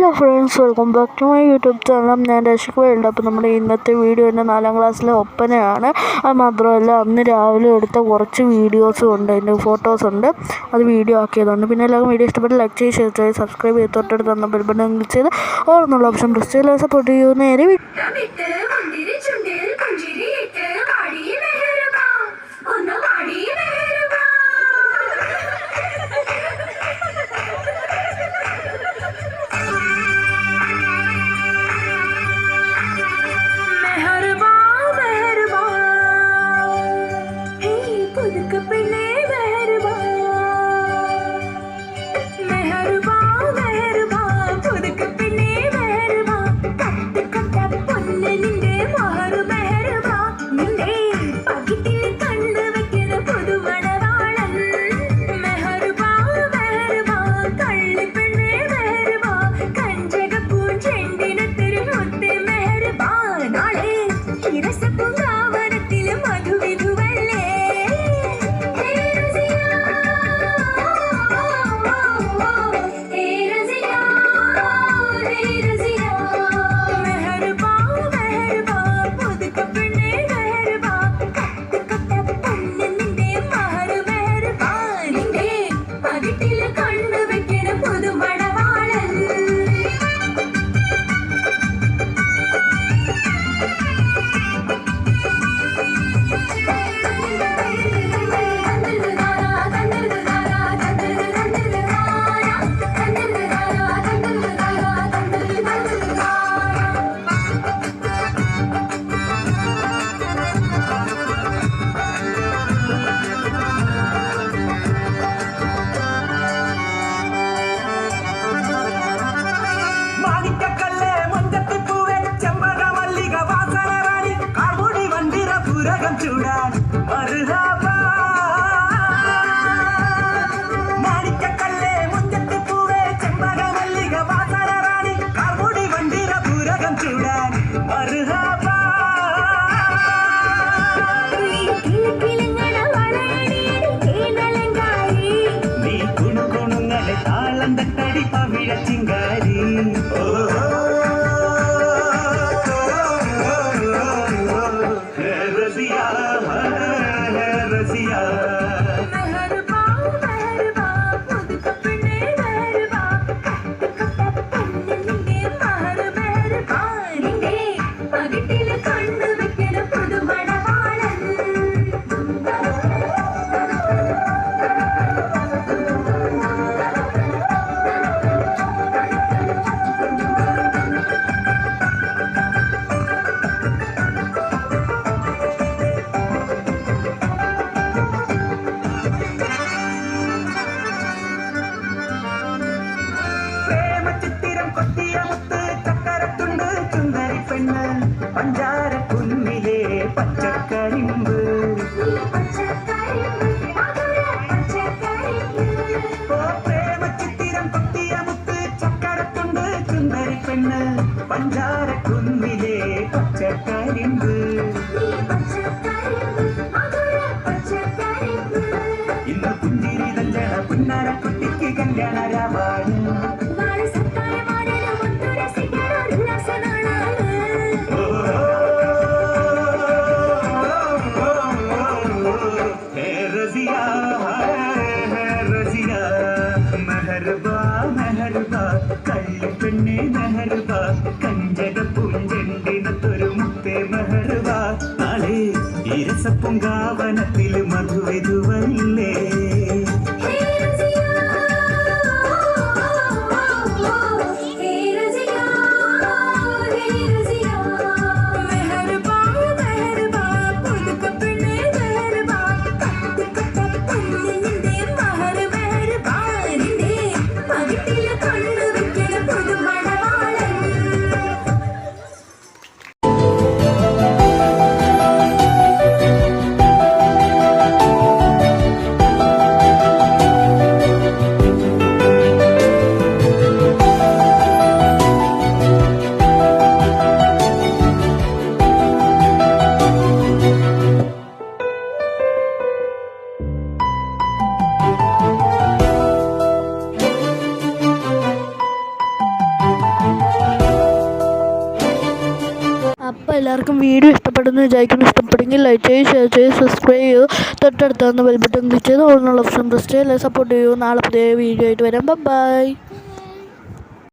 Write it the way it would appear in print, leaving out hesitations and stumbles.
Hello friends, welcome back to my YouTube channel. ഞാൻ രക്ഷിക്കുന്നുണ്ട്. അപ്പോൾ നമ്മുടെ ഇന്നത്തെ വീഡിയോ എൻ്റെ 4ാം ക്ലാസ്സിലെ ഒപ്പനയാണ്. അത് മാത്രമല്ല, അന്ന് രാവിലെ എടുത്ത കുറച്ച് വീഡിയോസും ഉണ്ട്, അതിൻ്റെ ഫോട്ടോസ് ഉണ്ട്, അത് വീഡിയോ ആക്കിയതുണ്ട്. പിന്നെ എല്ലാവർക്കും വീഡിയോ ഇഷ്ടപ്പെട്ട് ലൈക്ക് ചെയ്ത് ഷെയർ ചെയ്ത് സബ്സ്ക്രൈബ് ചെയ്ത് തൊട്ടടുത്ത് തന്ന ബെൽ ബട്ടൺ ക്ലിക്ക് ചെയ്ത് ഓൾ എന്നുള്ള ഓപ്ഷൻ പ്രസ് ചെയ്ത് സപ്പോർട്ട് ചെയ്യൂ. നേരെ പഞ്ചാര കുന്നിലെ പച്ചക്കരിമ്പ് പ്രേമചിത്തിരം കൊത്തിയ മുത്ത് ചക്കരത്തുണ്ട് ചുന്ദരി പെണ്ണ് പഞ്ചാര കുന്നിലെ പച്ചക്കരിമ്പ് ഇന്ന് പുഞ്ചിരി തഞ്ചണ പുന്നാര കുട്ടിക്ക് കല്യാണ രാവാണ്. കള്ളിപ്പെണ്ണെ മെഹർബാ കഞ്ചക പൂഞ്ചെണ്ടിനത്തൊരു മുത്തേ മെഹർബാ നാളെ ഇരസപ്പുങ്കാവനത്തിൽ മധുവിധുവല്ലേ. എല്ലാവർക്കും വീഡിയോ ഇഷ്ടപ്പെടുന്നു വിചാരിക്കുന്നു. ഇഷ്ടപ്പെടുമെങ്കിൽ ലൈക്ക് ചെയ്ത് ഷെയർ ചെയ്ത് സബ്സ്ക്രൈബ് ചെയ്ത് തൊട്ടടുത്ത് വന്ന് ബെൽ ബട്ടൺ ക്ലിക്ക് ചെയ്ത് ഓൺലൈൻ ഓപ്ഷൻ പ്രസ് ചെയ്ത് സപ്പോർട്ട് ചെയ്യൂ. നാളെ പുതിയ വീഡിയോ ആയിട്ട് വരാം. ബൈ.